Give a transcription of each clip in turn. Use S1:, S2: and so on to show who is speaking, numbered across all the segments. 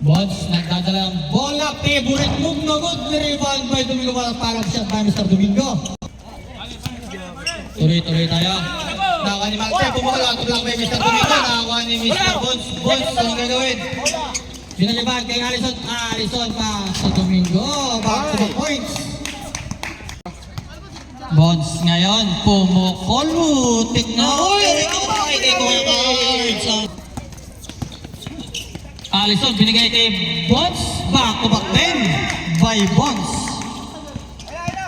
S1: Bonds, nagdadala ng bola. Favorite move na good. Rebound by Domingo. Parang shot by Mr. Domingo. Tuloy-tuloy tayo. Nakakuha ni Malte. Pumula. Tulak by Mr. Domingo. Nakakuha ni Mr. Bonds. Bonds, anong gagawin? Binalibag kay Allison. Allison pa sa Domingo. Back to the points. Bonds ngayon. Pumukolo. Tignan. Allison binigay kay Bonds. Back to back 10 by Bonds.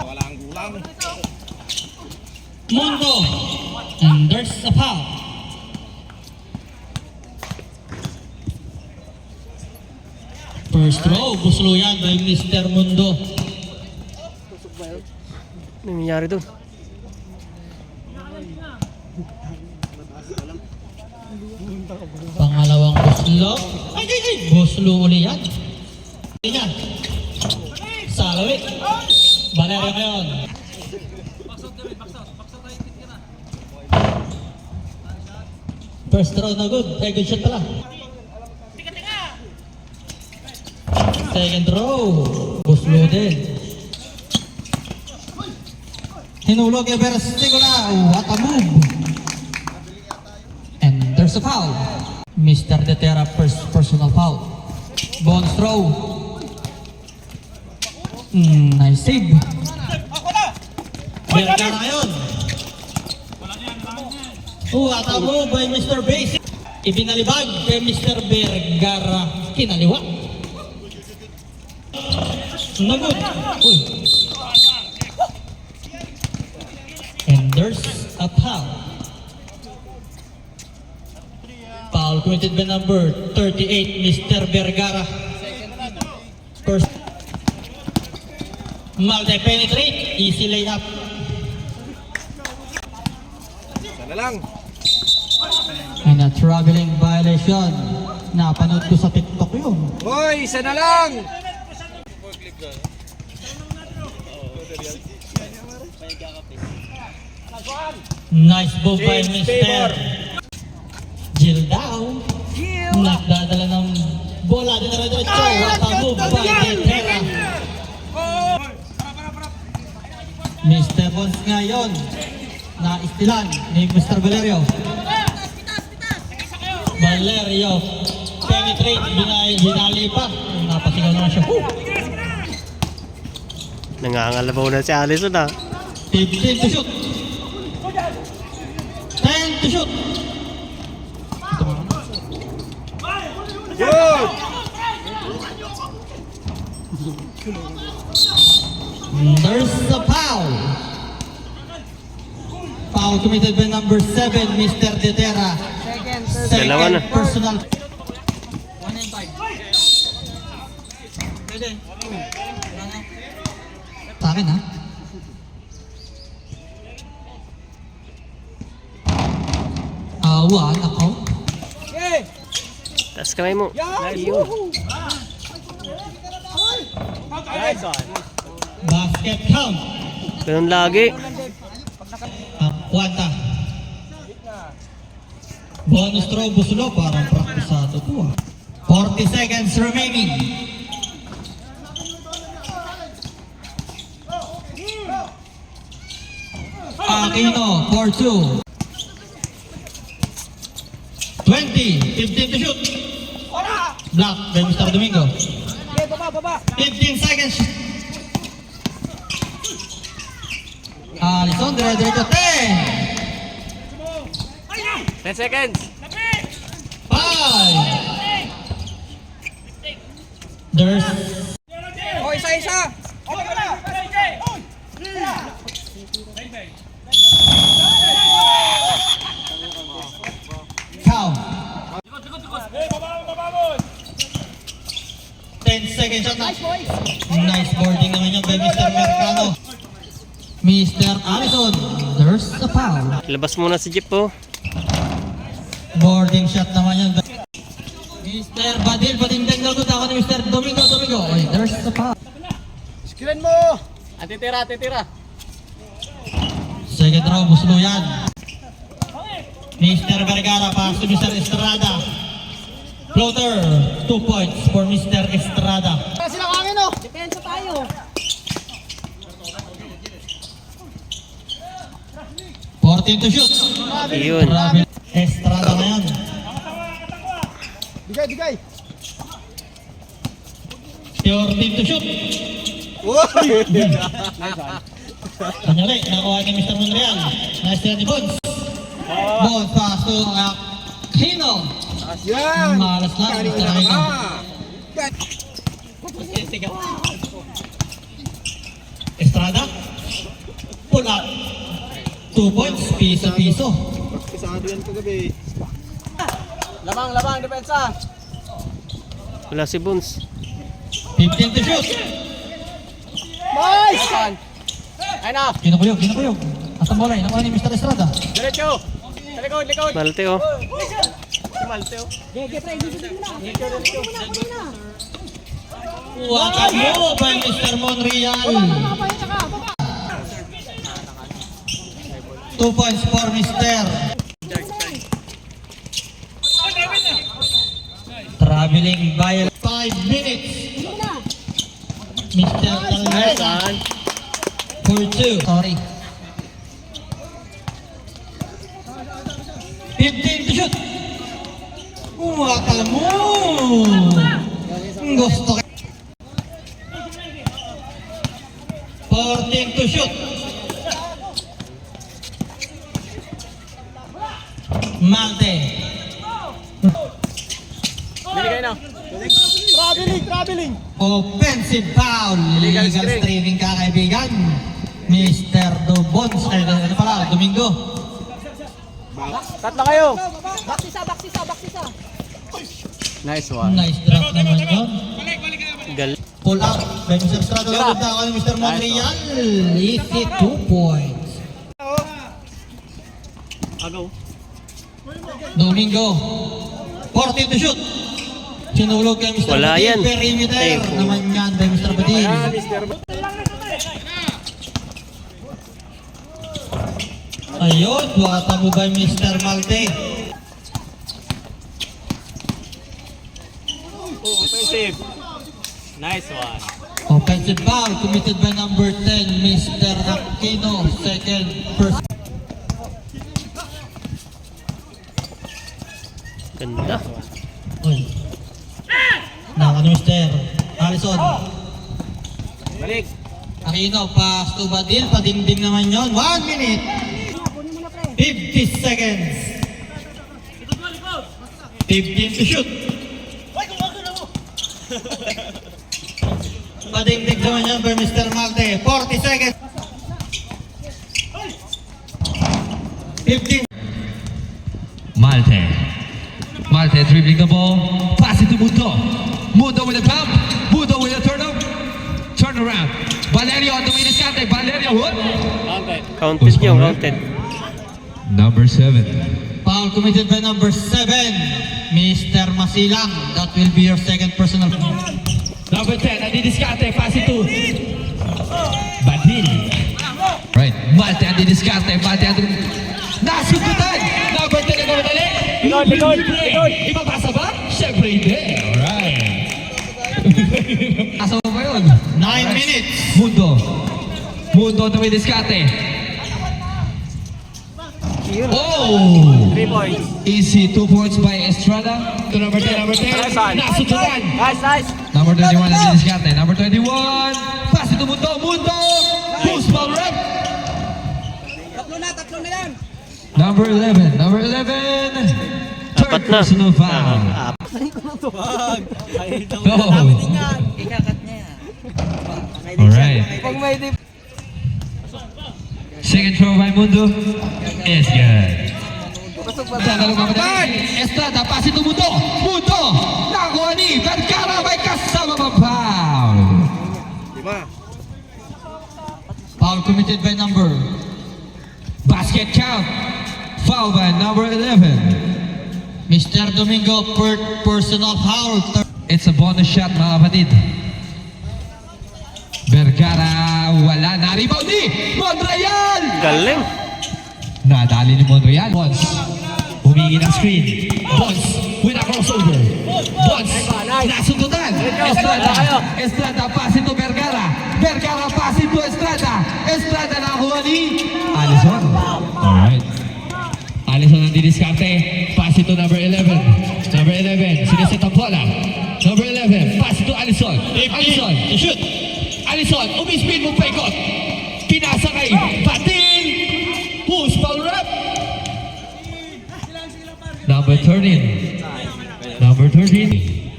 S2: Walang gulang.
S1: Mundo. And there's a foul. First throw. Busluyan by Mr. Mundo.
S3: Ano nangyari doon?
S1: Pangalawang buslo. Ay! Buslo uli yan. Yan. Salawi. Valerio ngayon. First throw na good. Ay, good shot pala. Second throw. Buslo din. Hinulog yung Verstigola. What a move. And there's a foul. Mr. Detera personal foul. Bonds throw. Nice save. Vergara ngayon. What a move by Mr. Basic. Ibinalibag kay Mr. Vergara. Kinaliwa. Nagod. Uy. And there's a foul. Foul committed by number 38, Mr. Vergara. First. Malte penetrate. Easy layup.
S2: Sana lang.
S1: And a traveling violation. Napanood ko sa TikTok yun.
S2: Hoy, sana lang.
S1: Nice move by
S2: James
S1: Mr.
S2: Favor.
S1: Gildao. Nagdadala ng bola. Dinara-diretso. What a move by Detera. Mr. Bonds ngayon. Na-istilan ni Mr. Valerio. Valerio. Penetrate. Binali pa. Napasigaw naman siya.
S3: Nangangalabaw na si Allison ah.
S1: 15 to shoot. 10 to shoot.
S2: Good.
S1: There's a foul. Foul committed by number 7, Mr. Detera.
S3: Dalawa na.
S1: Second personal. 1 and 5. Pwede. Sa akin ha? Awan ako.
S3: Taas kamay mo. Ayun.
S2: Nice one.
S1: Basket count.
S3: Ganun lagi.
S1: Kwanta. Bonus throw, Busulo. Parang praktisado to ah. 40 seconds remaining. Aquino, 4-2. 20, 15 to shoot. Block by Mr. Domingo. 15 seconds. Allison, dire-diretso 10.
S2: 10 seconds.
S1: 5. There's
S2: Oh, isa-isa.
S1: count. 10 seconds shot na. Nice boarding naman yun by Mr. Mercado. Mr. Allison, there's a foul.
S3: Labas muna si Jeep oh.
S1: Boarding shot naman yun. Mr. Badil, patingdan daw doon ako ni Mr. Domingo. Oy, there's a foul.
S2: Skillan mo. Titira.
S1: Second row, Buslo yan. Mr. Vergara, pass to Mr. Estrada. Floater, 2 points for Mr. Estrada.
S2: Sila kangin oh.
S4: Depensa tayo.
S1: 14 to shoot.
S3: Yun.
S1: Grabe. Estrada ngayon.
S2: Bigay.
S1: 14 to shoot. Kanyari, nakuha ni Mr. Monreal. Nice tira ni Bones. Bones pass to Aquino.
S2: Yan.
S1: Malas lang, Mr. Aquino. Estrada. Pull up. 2 points, piso-piso.
S2: Lamang, depensa.
S3: Wala si Bones.
S1: 15 to shoot.
S2: Nice! Ayun na.
S1: Kinukuyog. At ang bola, nakuha ni Mr. Estrada.
S2: Diretso. Likod.
S3: Malte oh.
S2: Si Malte oh.
S4: Gege, pre, dito muna.
S1: Waka mo by Mr. Monreal. 2 points for Mr. Traveling by 5 minutes. Mr. Calvesa for 2. Sorry. 15 to shoot. Waka mo. Gusto ka. 14 to shoot. Malte.
S2: Binigay na. Traveling.
S1: Offensive foul. Legal streaming ka kaibigan. Mr. Dobons. Ano pala? Domingo.
S2: Tatlo kayo.
S4: Baksisa.
S2: Nice one.
S1: Nice drop naman yun.
S3: Gal.
S1: Pull up. By Mr. Strado.
S2: Tira.
S1: Lagot ako ni Mr. Monreal. Easy 2 points.
S2: Agaw.
S1: Domingo. 14 to shoot. Sinulog kay Mr.
S3: Wala
S1: Badil.
S3: yan.
S1: Perimeter.
S3: Ay,
S1: Naman yan by Mr. Badil.
S2: Ayan, Mr.
S1: Ayun. Wata mo by Mr. Malte.
S2: Offensive. Nice one.
S1: Offensive foul committed by number 10, Mr. Aquino, second person.
S3: Ganda.
S1: Uy. Naka ni Mr. Allison.
S2: Balik.
S1: Aquino, pass to Badil, padingding naman yon. 1 minute, 50 seconds. 15 to shoot. Padingding naman yon by Mr. Malte. 40 seconds. 15.
S5: Malte dribbling the ball, pass it to Mundo. Mundo with a bump, Mundo with a turn around. Valerio on the way to Sante, Valerio hook.
S3: Counted yun, counted.
S5: Number 7.
S1: Foul committed by number 7, Mr. Masilang. That will be your second personal.
S5: Number 10, Andi Discarte, pass it to Badil. Right, Malte Andi Discarte, Malte Andi Nasukutan! Number 10 na namadali!
S2: Likod.
S5: Ipapasa ba? Siyempre hindi. Alright. Asa mo ba yun?
S1: 9 minutes.
S5: Mundo on the way Discarte. Oh!
S2: 3 points.
S5: Easy 2 points by Estrada. To number 10,
S2: Nice one.
S5: Nasukutan!
S2: Nice.
S5: Number 21 Andi Discarte. Number 21, pass it to Mundo. Post ball rep.
S4: Tatlo na yan.
S5: Number 11. Third
S3: Apat na.
S5: personal foul. No.
S4: Ikakat niya yan.
S5: Alright.
S2: Pag may dip.
S5: Second throw by Mundo is good.
S2: Pasok pa.
S5: Estrada, pass it to Mundo. Nakuha ni Vergara, may kasama pa foul.
S1: Foul committed by number.
S5: Basket count. Foul by number 11.
S1: Mr. Domingo, personal foul.
S5: It's a bonus shot mga kapatid. Vergara, wala na. Rebound ni Monreal!
S3: Galing.
S5: Nadali ni Monreal. Bonds, humingi ng screen. Bonds with a crossover. Bons, nasundutan. Estrada, pass to Vergara. Vergara, pass to Estrada. Estrada nakuha ni Alison. Alright. Alison ang didiskarte. Pass to number 11. Number 11, siniset ang bola. Number 11, pass to Alison. Alison,
S1: Shoot!
S5: Alison, umispeed mo pa ikot. Pinasa kay Patin. Push, foul rep. Number 13. Number 13.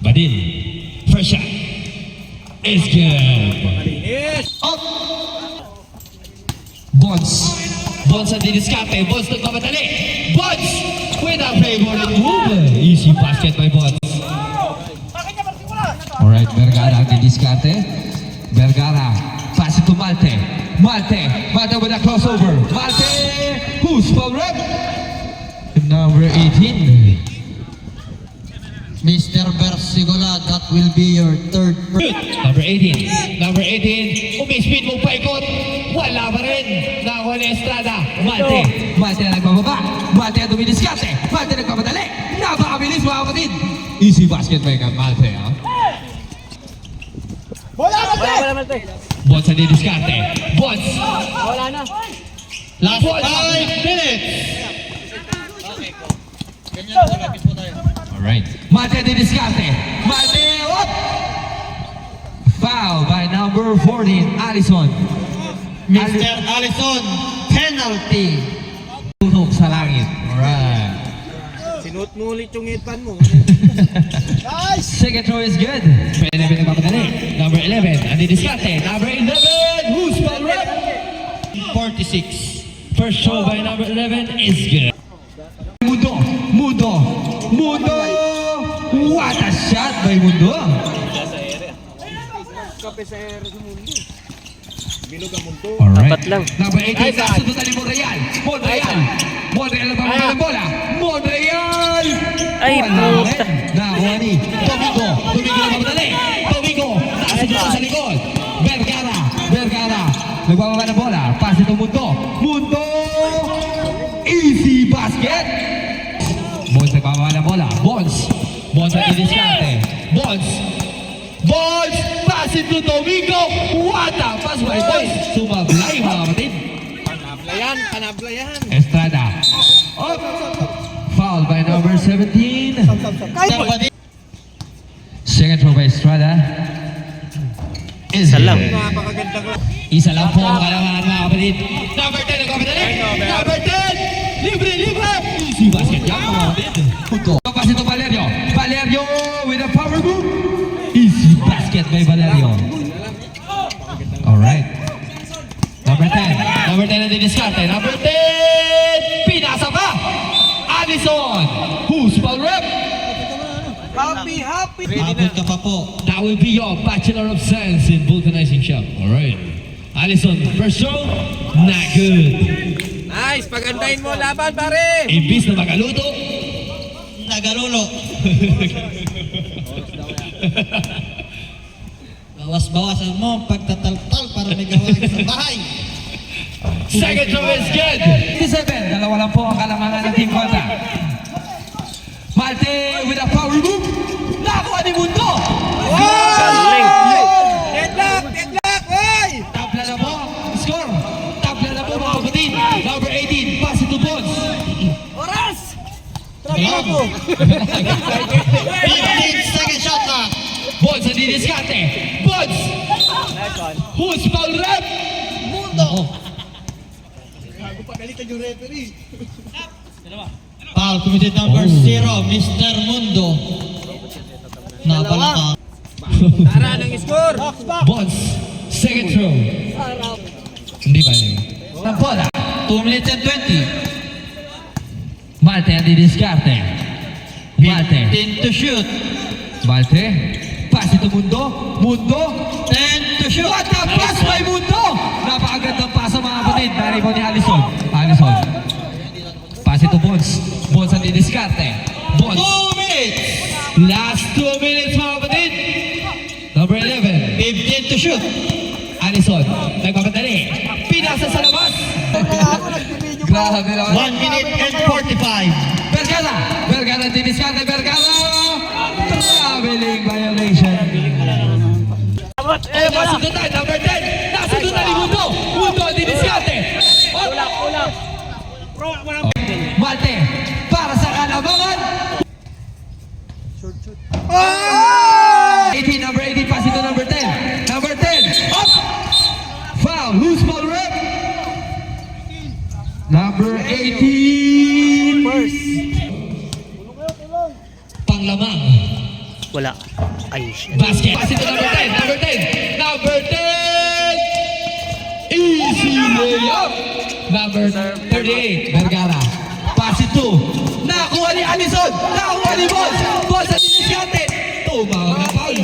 S5: Badin. First shot. Is good. Up. Bonds. Bonds ang didiskarte. Bonds nagmamadali. Bonds with a favorite move. Easy basket by Bonds. Alright, Vergara ang didiskarte. Vergara. Pass it to Malte. Malte with a crossover. Malte. Who's foul rep? Number 18.
S1: Mr. Bersigola, that will be your third.
S5: Number 18. Number 18. Umispeed mo paikot. Wala pa rin. Nakuha ni Estrada. Malte. Malte na nagbababa. Malte ang dumidiskarte. Malte nagpapadali. Napakabilis mga kapatid. Easy basket by Malte. Ha?
S4: Wala Malte.
S5: Bonds ang didiskarte. Bonds.
S4: Wala na.
S1: Last 5 minutes. Ganyan po, lapis po tayo.
S5: Alright. Malte ang didiskarte. Malte. What? Foul by number 14. Allison.
S1: Mr. Allison, penalty.
S5: Tutok sa langit. Alright.
S2: Sinuot mo ulit yung headband mo.
S5: Second throw is good. Pwede na pinagpapadali. Number 11. Ang didiskarte. Number 11. Who's foul rep?
S1: 46.
S5: First throw by number 11 is good. Mundo. What a shot by Mundo.
S2: Kape sa ere sa mundo. Bilog ang mundo.
S5: Alright.
S3: Apat lang.
S5: Number 18. Kasunod ni Monreal. Monreal ang pamamagal ng bola. Monreal.
S3: Ay,
S5: Wala
S3: puta.
S5: rin. Nakuha ni Domingo. Domingo na pamadali. Domingo. Nakasunod sa likod. Vergara. Nagbababa ng bola. Pass ito Mundo. Easy basket. Bonds nagbababa ng bola. Bonds ang didiskarte. Bonds. Pass it to Domingo. What a pass by Bonds. Sumablay mga kapatid.
S2: Panablayan.
S5: Estrada. Up. Foul by number 17. Second throw by Estrada.
S3: Isa lang.
S2: Napakagandang
S5: Isa lang po ang kalamangan mga kapatid. Number 10 ang kapatid. Number 10. Libre. Easy basket yan mga kapatid. Punto. Pass ito Valerio. Valerio with a power move. Easy basket by Valerio. Alright. Number 10. Number 10 ang didiskarte. Number 10. Pinasa pa. Allison. Who's foul rep?
S2: happy.
S1: Abot ka pa po.
S5: That will be your Bachelor of Science in Vulcanizing Shop. Alright. Allison, first throw. Not good.
S2: Nice, pagandahin mo laban pare.
S5: Imbis na magaluto.
S1: Nagalulo. Bawas-bawasan mo pagtataltal para may gawain sa bahay.
S5: Second throw is good. 57. Dalawa lang po ang kalamangan ng Team Conta. Malte with a power move. Nakuha ni Mundo.
S3: Galing.
S2: Deadlock, oy!
S5: Tabla na po. Score. Tabla na po mga kapatid. Number 18. Pass it to Bonds.
S4: Oras!
S1: Ayan. 15 second shot na.
S5: Bonds ang didiskarte. Bonds. Who's foul rep?
S1: Foul committed number 0, Mr. Mundo. Nabalaka.
S2: Tara ng score.
S5: Bonds. Second throw. Hindi ba yun? Ang bola.
S1: 2 minutes and 20.
S5: Malte ang didiskarte. Malte.
S1: 10 to shoot.
S5: Malte. Pass ito Mundo.
S1: 10 to shoot.
S5: What a pass by Mundo! Napakagandang pass mga kapatid. Nari po ni Allison. Pass ito Bonds. Bonds ang didiskarte.
S1: 2 minutes.
S5: Last 2 minutes mga kapatid. Number 11.
S1: 15 to shoot.
S5: Allison. Nagpapadali. Pinasa sa labas. Grabe naman.
S1: 1 minute and 45.
S5: Vergara. Vergara didiskarte. Vergara. Nasugutan, number 10. Nasugutan ni Mundo. Mundo, diniskate.
S4: Kulang.
S5: Malte, para sa kalabangan. 18, number 18, pass it to number 10. Number 10, up. Foul, loose ball rep. Number 18. Panglamang.
S3: Wala. Ay, shit.
S5: Basket. Pass it to number 10. Number 10. Number 10. Easy layup. Number 38. Vergara. Pass it to. Nakuha ni Alison. Nakuha ni Boss. Boss at diniskarte. Tumawag na foul.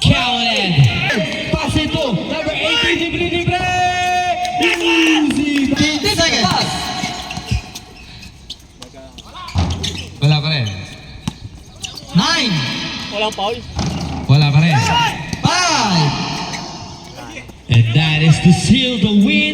S5: Counted. Pass it to. Number 18. Libre. Easy.
S1: 15 seconds.
S5: Wala pa rin.
S1: 9,
S4: Walang foul.
S5: Wala pa rin.
S1: 5,
S5: And that is to seal the win.